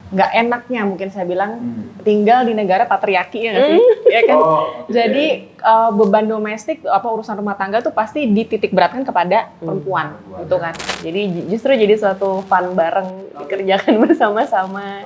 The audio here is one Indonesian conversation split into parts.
nggak enaknya mungkin saya bilang tinggal di negara patriarki ya nggak sih? Ya kan? Jadi beban domestik urusan rumah tangga tuh pasti dititik beratkan kepada perempuan gitu kan. Jadi justru jadi suatu fun bareng dikerjakan bersama-sama.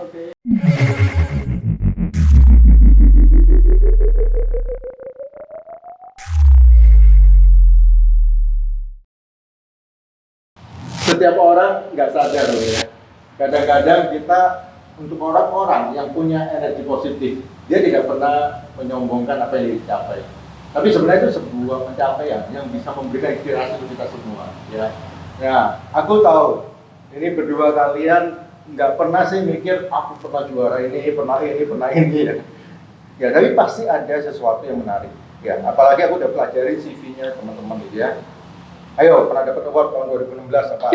Setiap orang nggak sadar loh ya. Kadang-kadang kita untuk orang-orang yang punya energi positif, dia tidak pernah menyombongkan apa yang dicapai. Tapi sebenarnya itu sebuah pencapaian yang bisa memberikan inspirasi untuk kita semua. Ya, nah aku tahu ini berdua kalian nggak pernah sih mikir aku pernah juara ini, pernah ini ya. Ya, tapi pasti ada sesuatu yang menarik. Ya, apalagi aku udah pelajari CV-nya teman-teman gitu ya. Ayo, pernah dapat award tahun 2016 apa?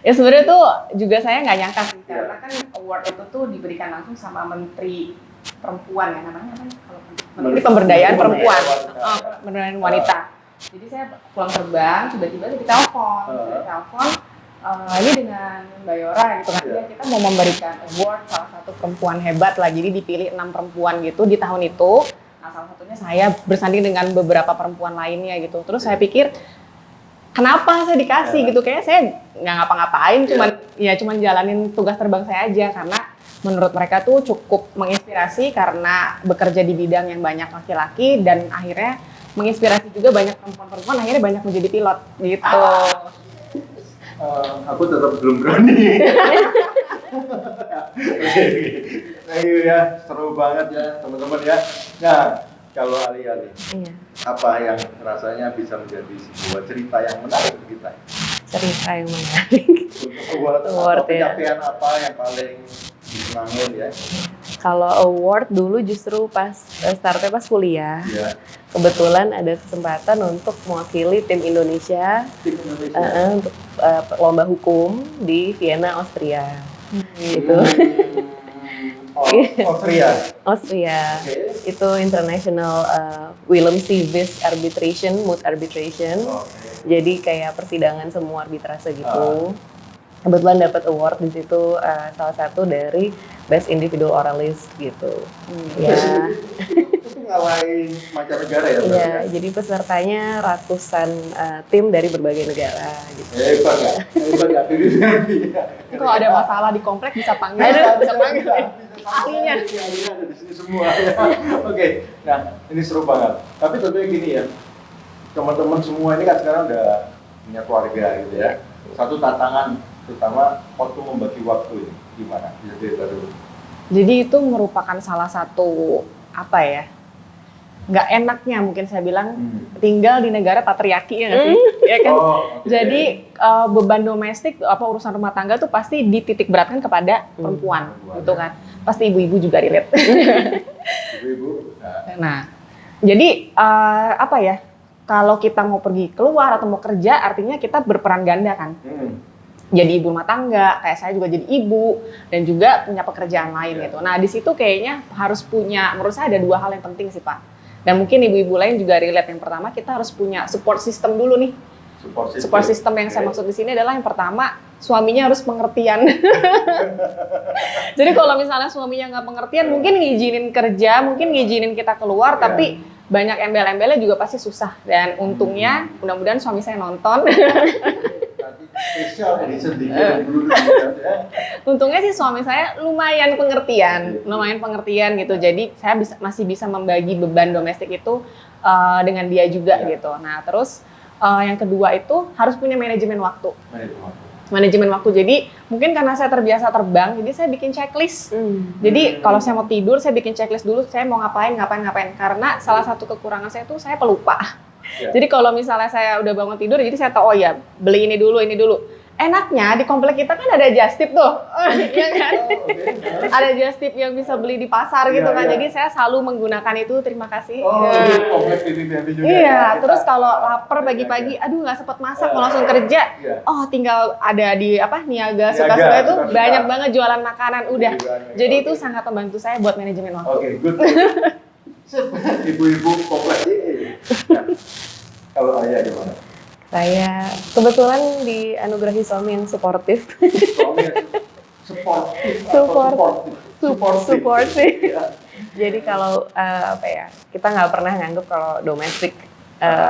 Ya sebenarnya tuh juga saya nggak nyangka sih, karena kan award itu tuh diberikan langsung sama Menteri Perempuan ya namanya apa? Kalau Menteri Pemberdayaan Perempuan, Pemberdayaan Wanita. Jadi saya pulang terbang, tiba-tiba ditelepon, ini dengan Mbak Yora gitu kan, kita mau memberikan award salah satu perempuan hebat lah, jadi dipilih 6 perempuan gitu di tahun itu. Nah salah satunya saya bersanding dengan beberapa perempuan lainnya gitu. Terus saya pikir kenapa saya dikasih gitu, kayaknya saya nggak ngapa-ngapain, cuman jalanin tugas terbang saya aja, karena menurut mereka tuh cukup menginspirasi karena bekerja di bidang yang banyak laki-laki dan akhirnya menginspirasi juga banyak perempuan-perempuan akhirnya banyak menjadi pilot gitu. Aku tetap belum berani. Thank you ya, seru banget ya teman-teman ya. Nah, kalau Alia nih, apa yang rasanya bisa menjadi sebuah cerita yang menarik bagi kita? Cerita yang menarik. Untuk award pencapaian apa yang paling disenangin ya? Kalau award dulu justru pas startnya pas kuliah. Ya. Kebetulan ada kesempatan untuk mewakili tim Indonesia, untuk lomba hukum di Vienna, Austria. Gitu. Austria. Austria. Itu International Willem Civis Arbitration, Moot Arbitration. Jadi kayak persidangan semua arbitrase gitu. Kebetulan dapat award di situ, salah satu dari Best Individual Oralist gitu. Ya. Itu ngalahin mancanegara ya? Iya, jadi pesertanya ratusan tim dari berbagai negara gitu. Hebat nggak? Hebat nggak? Kalau ada masalah di komplek bisa panggil, ahlinya. Ahlinya ada di sini semua. Oke, nah ini seru banget. Tapi tentunya gini ya, teman-teman semua ini kan sekarang udah punya keluarga gitu ya. Satu tantangan, terutama waktu membagi waktu ini, gimana? Bisa cerita dulu. Jadi itu merupakan salah satu nggak enaknya mungkin saya bilang tinggal di negara patriarki ya nggak sih? Ya kan? Jadi beban domestik urusan rumah tangga tuh pasti dititik beratkan kepada perempuan gitu kan. Pasti ibu-ibu juga relate. Ibu-ibu. Nah, jadi kalau kita mau pergi keluar atau mau kerja, artinya kita berperan ganda kan. Jadi ibu rumah tangga, kayak saya juga jadi ibu dan juga punya pekerjaan lain gitu. Nah di situ kayaknya harus punya, menurut saya ada 2 hal yang penting sih Pak. Dan mungkin ibu-ibu lain juga relate. Yang pertama kita harus punya support system dulu nih. Support system yang saya maksud di sini adalah yang pertama suaminya harus pengertian. Jadi kalau misalnya suaminya nggak pengertian, mungkin ngizinin kerja, mungkin ngizinin kita keluar, tapi banyak embel-embelnya juga pasti susah. Dan untungnya, mudah-mudahan suami saya nonton. Spesial edition Untungnya sih suami saya lumayan pengertian gitu. Jadi saya masih bisa membagi beban domestik itu dengan dia juga gitu. Nah terus yang kedua itu harus punya manajemen waktu. Manajemen waktu. Jadi mungkin karena saya terbiasa terbang, jadi saya bikin checklist. Jadi kalau saya mau tidur, saya bikin checklist dulu. Saya mau ngapain. Karena salah satu kekurangan saya tuh saya pelupa. Jadi kalau misalnya saya udah bangun tidur, jadi saya tahu beli ini dulu. Enaknya di komplek kita kan ada just tip tuh, ya kan? Ada just tip yang bisa beli di pasar gitu kan. Jadi saya selalu menggunakan itu. Terima kasih. Komplek TV juga. Iya. Terus kalau lapar pagi-pagi, aduh nggak sempat masak, mau langsung kerja. Tinggal ada di Niaga suka-suka itu banyak banget jualan makanan. Udah. Jadi itu sangat membantu saya buat manajemen waktu. Oke, good. Ibu-ibu komplek ini. Kalau Ayah gimana? Saya kebetulan dianugerahi suami yang suportif. Supportive atau Support. supportive? Support sih. Ya. Jadi kalau apa ya, kita nggak pernah nganggap kalau domestic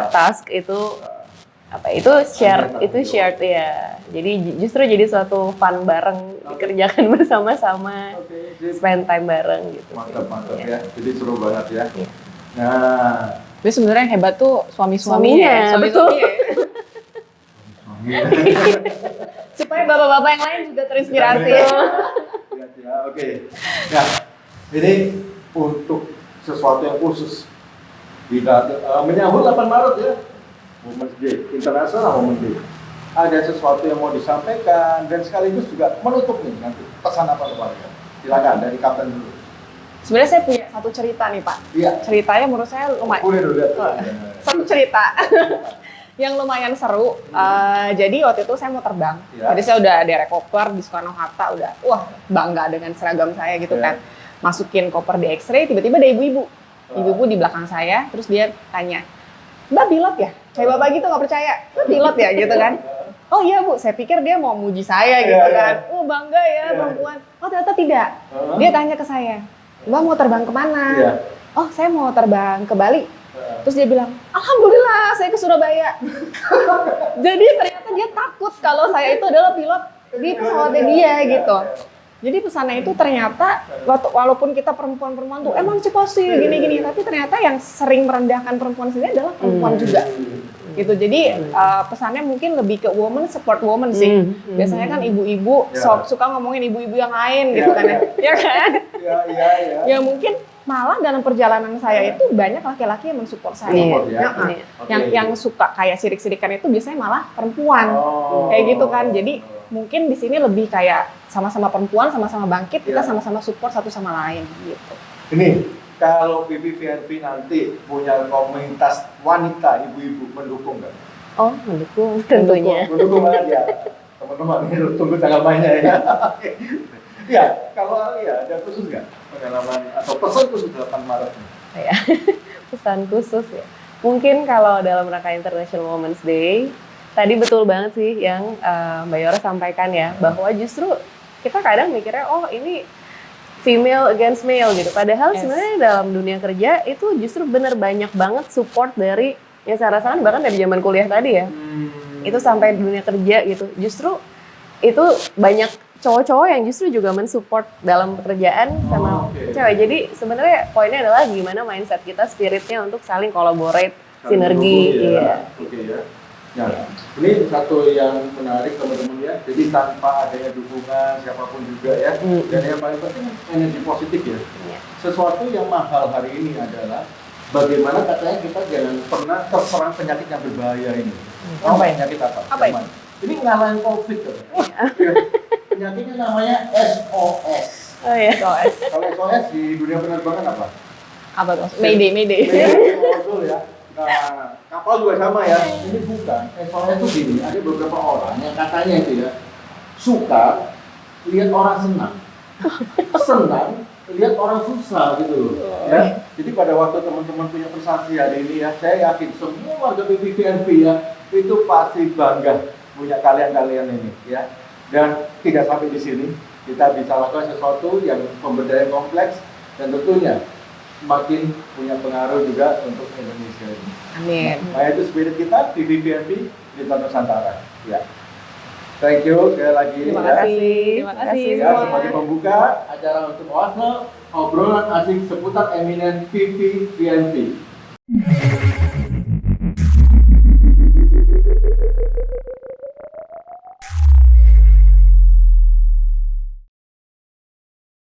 task itu apa itu shared ya. Jadi justru jadi suatu fun bareng dikerjakan bersama-sama, Oke, sip. spend time bareng gitu. Mantap Iya. ya. Jadi seru banget ya. Iya. Nah, Tapi sebenarnya yang hebat tuh Suaminya, suami-suaminya. betul. Supaya bapak-bapak yang lain juga terinspirasi. Ya, oke. Nah, ini untuk sesuatu yang khusus menyambut 8 Maret ya, Women's Day, International Women's Day. Ada sesuatu yang mau disampaikan dan sekaligus juga menutup nih nanti pesan apa keluarga? Silakan dari Kapten dulu. Sebenarnya saya punya satu cerita nih Pak. Iya. Ceritanya menurut saya lumayan. Boleh dulu lihat. Satu cerita yang lumayan seru. Jadi waktu itu saya mau terbang. Iya. Jadi saya udah derek koper di Soekarno Hatta, udah wah bangga dengan seragam saya gitu Iya. kan. Masukin koper di X-ray, tiba-tiba ada ibu-ibu. Ibu-ibu di belakang saya, terus dia tanya, "Mbak pilot ya?" Kayak bapak gitu nggak percaya, "Mbak pilot ya?" gitu kan. "Oh iya Bu, saya pikir dia mau muji saya gitu Iya, kan. iya. Oh bangga ya Iya. perempuan. Oh ternyata tidak. Heeh. Dia tanya ke saya, "Mbak mau terbang kemana?" Iya. "Oh saya mau terbang ke Bali." Terus dia bilang, "Alhamdulillah saya ke Surabaya." Jadi ternyata dia takut kalau saya itu adalah pilot di pesawatnya dia gitu. Jadi pesannya itu ternyata walaupun kita perempuan-perempuan tuh emansipasi gini-gini, tapi ternyata yang sering merendahkan perempuan sendiri adalah perempuan juga. Gitu. Jadi pesannya mungkin lebih ke woman support woman sih. Biasanya kan ibu-ibu Ya. suka ngomongin ibu-ibu yang lain gitu Ya, kan ya. Ya kan? Iya. Ya mungkin malah dalam perjalanan saya itu banyak laki-laki yang mensupport saya. Support ya. Nah, Iya. Oke. yang suka kayak sirik-sirikan itu biasanya malah perempuan. Oh. Kayak gitu kan. Jadi mungkin di sini lebih kayak sama-sama perempuan, sama-sama bangkit, kita Iya. sama-sama support satu sama lain gitu. Ini kalau BBVNP nanti punya komunitas wanita ibu-ibu mendukung nggak? Oh, mendukung tentunya. Mendukung banget ya teman-teman. Tunggu tanggal mainnya ya. Ya, kalau ya ada khusus nggak pengalaman atau pesan khusus 8 Maret ini? Ya, pesan khusus ya. Mungkin kalau dalam rangka International Women's Day, tadi betul banget sih yang Mbak Yora sampaikan ya, bahwa justru kita kadang mikirnya, oh ini female against male gitu. Padahal Yes. sebenarnya dalam dunia kerja itu justru bener banyak banget support dari, ya saya rasakan bahkan dari zaman kuliah tadi ya, itu sampai dunia kerja gitu. Justru itu banyak cowok-cowok yang justru juga mensupport dalam pekerjaan sama Oke. cewek. Jadi sebenarnya poinnya adalah gimana mindset kita, spiritnya untuk saling collaborate, sinergi. Mendukung ya. Iya. Oke ya. Nah, ini satu yang menarik teman-teman ya. Jadi tanpa adanya dukungan siapapun juga ya. Dan yang paling penting energi positif ya. Iya. Sesuatu yang mahal hari ini adalah bagaimana katanya kita jangan pernah terserang penyakit yang berbahaya ini. Apa ya? Penyakit apa? Apa Yang mana? Ini ngalahin COVID kan? Ya. Penyakitnya namanya SOS. Oh ya. Kalau SOS di dunia penerbangan apa? Apa tuh? Mayday. Betul ya. Nah, kapal juga sama ya. Ini bukan. SOS itu gini, ada beberapa orang yang katanya itu ya suka lihat orang senang. Senang lihat orang susah gitu loh. Ya. Jadi pada waktu teman-teman punya prestasi hari ini ya, saya yakin semua warga BBVNP ya itu pasti bangga punya kalian-kalian ini ya. Dan tidak sampai di sini, kita bisa lakukan sesuatu yang pemberdayaan kompleks dan tentunya semakin punya pengaruh juga untuk Indonesia ini. Amin. Nah itu spirit kita di BBVNP di Nusantara. Ya. Thank you sekali lagi. Terima ya. kasih. Terima kasih Ya, semua. sebagai pembuka acara untuk Arsenal, obrolan asik seputar eminen BBVNP.